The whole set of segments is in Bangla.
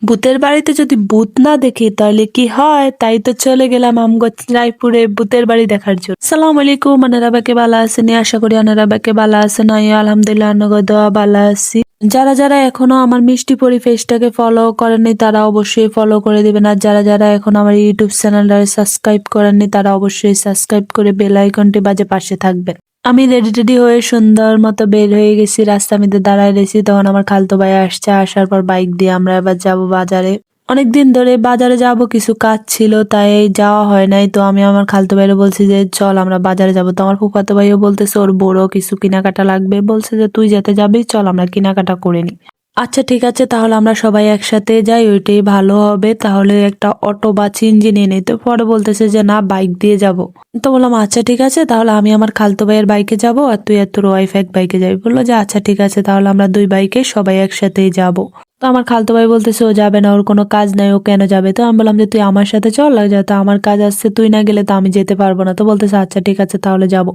ভূতের বাড়িতে যদি ভূত না দেখি তাহলে কি হয়, তাই তো চলে গেলাম আমগো রায়পুরে ভূতের বাড়ি দেখার জন্য। সালাম আলাইকুম, আনারা বাকে বালা আছেন? আশা করি আনারা বাকে বালা আছেন। আলহামদুলিল্লাহ আন্নগো দোয়া বালা আছি। যারা যারা এখনো আমার মিষ্টি পরি পেজটাকে ফলো করেননি তারা অবশ্যই ফলো করে দিবেন, আর যারা যারা এখন আমার ইউটিউব চ্যানেলটা সাবস্ক্রাইব করেননি তারা অবশ্যই সাবস্ক্রাইব করে বেল আইকনটি বাজে পাশে থাকবেন। আমি রেডি হয়ে সুন্দর মতো বের হয়ে গেছি, রাস্তা মধ্যে দাঁড়ায় রয়েছি। তখন আমার খালতো ভাই আসছে, আসার পর বাইক দিয়ে আমরা এবার যাব বাজারে। অনেকদিন ধরে বাজারে যাব, কিছু কাজ ছিল তাই যাওয়া হয় নাই। তো আমি আমার খালতো ভাইরে বলছি যে চল আমরা বাজারে যাব। তো আমার ফুফাতো ভাইও বলতেছে ওর বড় কিছু কেনাকাটা লাগবে, বলছে যে তুই যেতে যাবি, চল আমরা কেনাকাটা করে নি। আচ্ছা ঠিক আছে, তাহলে আমরা সবাই একসাথে যাই, ওইটাই ভালো হবে। তাহলে একটা অটো বা চিনজি নিয়ে নিই। তো পরে বলতেছে যে না, বাইক দিয়ে যাব। তো বললাম আচ্ছা ঠিক আছে, তাহলে আমি আমার খালতো ভাইয়ের বাইকে যাব আর তুই আর তোর ওয়াইফ এক বাইকে যাবি। বললো যে আচ্ছা ঠিক আছে, তাহলে আমরা দুই বাইকে সবাই একসাথেই যাব। তো আমার খালতো ভাই বলতেছে ও যাবে না, ওর কোনো কাজ নাই, ও কেন যাবে? তো আমি বললাম যে তুই আমার সাথে চল, যাতে আমার কাজ আসছে, তুই না গেলে তো আমি যেতে পারবো না। তো বলতেছে আচ্ছা ঠিক আছে তাহলে যাব।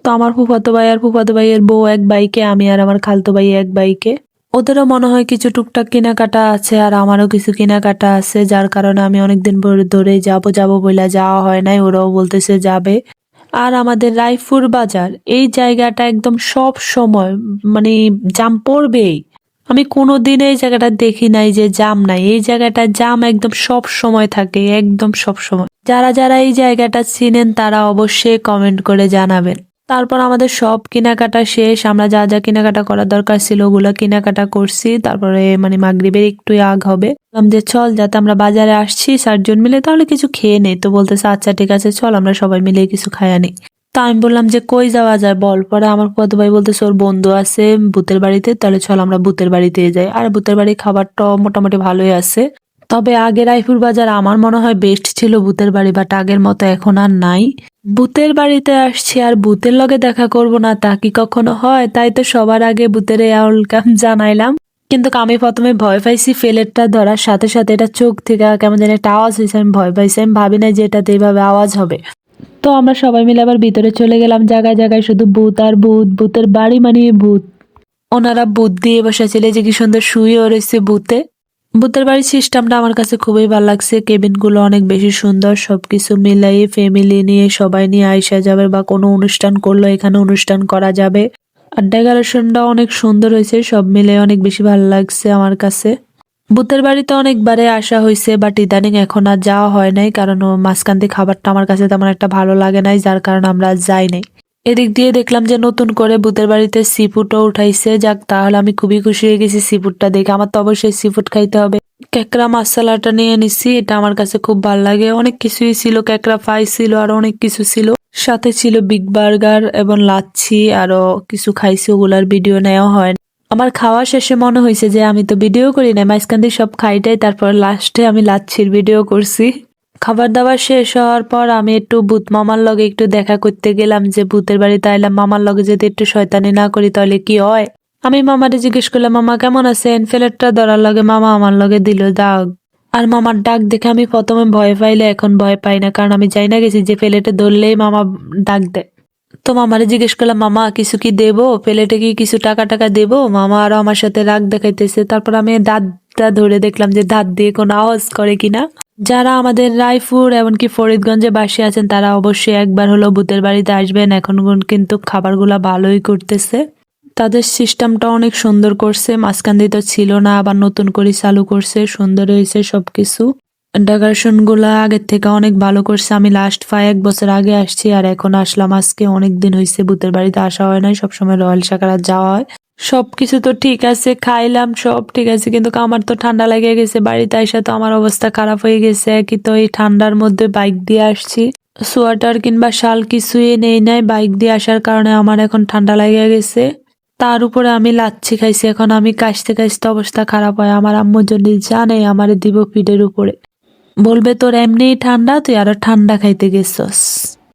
তো আমার ফুফাতো ভাই আর ফুফাতো ভাইয়ের বউ এক বাইকে, আমি আর আমার খালতো ভাই এক বাইকে। ওদেরও মনে হয় কিছু টুকটাক কেনাকাটা আছে আর আমারও কিছু কেনাকাটা আছে, যার কারণে আমি অনেকদিন ধরেই যাব বলে যাওয়া হয় নাই। ওরাও বলতেছে যাবে। আর আমাদের রায়পুর বাজার এই জায়গাটা একদম সব সময় মানে জাম পড়বেই। আমি কোনোদিন এই জায়গাটা দেখি নাই যে জাম নাই। এই জায়গাটা জাম একদম সব সময় থাকে, একদম সব সময়। যারা যারা এই জায়গাটা চিনেন তারা অবশ্যই কমেন্ট করে জানাবেন। তারপর আমাদের সব কেনাকাটা শেষ, আমরা যা যা কেনাকাটা করার দরকার ছিল ওগুলো কেনাকাটা করছি। তারপরে মাগরিবের একটু আগ হবে, বললাম যে চল, যাতে আমরা বাজারে আসছি 4 জন মিলে, তাহলে কিছু খেয়ে নেই। তো বলতেছে আচ্ছা ঠিক আছে চল আমরা সবাই মিলে কিছু খাইয়া নিই। তা আমি বললাম যে কই যাওয়া যায় বল। পরে আমার ফুফাতো ভাই বলতেছে ওর বন্ধু আছে ভূতের বাড়িতে, তাহলে চল আমরা ভূতের বাড়িতে যাই। আর ভূতের বাড়ির খাবারটা মোটামুটি ভালোই আছে। তবে আগে রায়পুর বাজার আমার মনে হয় বেস্ট ছিল ভূতের বাড়ি, বাট আগের মতো এখন আর নাই। ভূতের বাড়িতে আসছি আর ভূতের লগে দেখা করব না তা কি কখনো হয়? তাই তো সবার আগে ভূতের ওয়েলকাম জানাইলাম। কিন্তু আমি প্রথমে ভয় পাইছি, ফেলেটটা ধরার সাথে সাথে এটা চোখ থেকে কেমন যেন একটা আওয়াজ হয়েছে, আমি ভয় পাইছি। আমি ভাবি নাই যে এটাতে এইভাবে আওয়াজ হবে। তো আমরা সবাই মিলে আবার ভিতরে চলে গেলাম। জায়গায় জায়গায় শুধু ভূত আর ভূত, ভূতের বাড়ি মানে ভূত। ওনারা ভূত দিয়ে বসেছিল, যে কি সুন্দর শুয়েও রয়েছে ভূতে। ভূতের বাড়ির সিস্টেমটা আমার কাছে খুবই ভালো লাগছে। কেবিন গুলো অনেক বেশি সুন্দর, সবকিছু মিলাই ফ্যামিলি নিয়ে সবাই নিয়ে আইসা যাবে, বা কোনো অনুষ্ঠান করলো এখানে অনুষ্ঠান করা যাবে। আর ডেকোরেশনটা অনেক সুন্দর হয়েছে, সব মিলে অনেক বেশি ভালো লাগছে আমার কাছে। ভূতের বাড়িতে অনেকবারে আসা হয়েছে, বাট ইদানিং এখন আর যাওয়া হয় নাই, কারণ ও মাঝখান দিয়ে খাবারটা আমার কাছে তেমন একটা ভালো লাগে নাই, যার কারণে আমরা আর যাই নাই। এদিক দিয়ে দেখলাম যে নতুন করে ভূতের বাড়িতে সি ফুডও উঠাইছে। যাক, তাহলে আমি খুবই খুশি হয়ে গেছি সি ফুডটা দেখে। আমার তো অবশ্যই সি ফুড খাইতে হবে। কেকড়া মশলাটা নিয়ে নিছি, এটা আমার কাছে খুব ভালো লাগে। অনেক কিছুই ছিল, কেকড়া ফ্রাই ছিল আর অনেক কিছু ছিল। সাথে ছিল বিগ বার্গার এবং লাচ্ছি, আরো কিছু খাইছি, ওগুলার ভিডিও নেওয়া হয় না। আমার খাওয়া শেষে মনে হয়েছে যে আমি তো ভিডিও করি না, মাঝখান দিয়ে সব খাইটাই তারপর লাস্টে আমি লাচ্ছির ভিডিও করছি। খাবার দাবার শেষ হওয়ার পর আমি একটু ভূত মামার লগে একটু দেখা করতে গেলাম, যে ভূতের বাড়িতে আইলাম, মামার লগে যদি একটু শয়তানি না করি তাহলে কি হয়। আমি মামারে জিজ্ঞেস করলাম মামা কেমন আছেন, ফ্লেটটা ধরার লগে মামা আমার লগে দিল দাগ। আর মামার ডাক দেখে আমি প্রথমে ভয় পাইলে এখন ভয় পাই না, কারণ আমি যাই না গেছি যে প্লেটে ধরলেই মামা ডাক দেয়। তো মামারে জিজ্ঞেস করলাম মামা কিছু কি দেবো, প্লেটে কি কিছু টাকা টাকা দেবো? মামা আরো আমার সাথে রাগ দেখাইতেছে। তারপর আমি দাঁতটা ধরে দেখলাম যে দাঁত দিয়ে কোনো আওয়াজ করে কিনা। যারা আমাদের রায়পুর এমনকি ফরিদগঞ্জে বাসী আছেন তারা অবশ্যই একবার হলো ভূতের বাড়িতে আসবেন। এখন কিন্তু খাবারগুলা ভালোই করতেছে, তাদের সিস্টেমটা অনেক সুন্দর করছে। মাঝখান দিয়ে তো ছিল না, আবার নতুন করে চালু করছে, সুন্দর হয়েছে সবকিছু। ডেকোরেশন গুলা আগের থেকে অনেক ভালো করছে। আমি লাস্ট 1 বছর আগে আসছি আর এখন আসলাম আজকে। অনেক দিন হয়েছে ভূতের বাড়িতে আসা হয় নাই, সবসময় রয়্যাল সাকারাত যাওয়া হয়। সবকিছু তো ঠিক আছে, খাইলাম সব ঠিক আছে, কিন্তু আমার তো ঠান্ডা লেগে গেছে। বাড়িতে এসে তো আমার অবস্থা খারাপ হয়ে গেছে। কি তো এই ঠান্ডার মধ্যে বাইক দিয়ে আসছি, সোয়েটার কিংবা শাল কিছুই নেই নাই। বাইক দিয়ে আসার কারণে আমার এখন ঠান্ডা লেগে গেছে। তার উপরে আমি লাচ্ছি খাইছি, এখন আমি কাশতে কাশতে অবস্থা খারাপ হয়। আমার আম্মু যদি জানে আমারে দিব পিঠের উপরে, বলবে তোর এমনিই ঠান্ডা, তুই আরো ঠান্ডা খাইতে গেছস।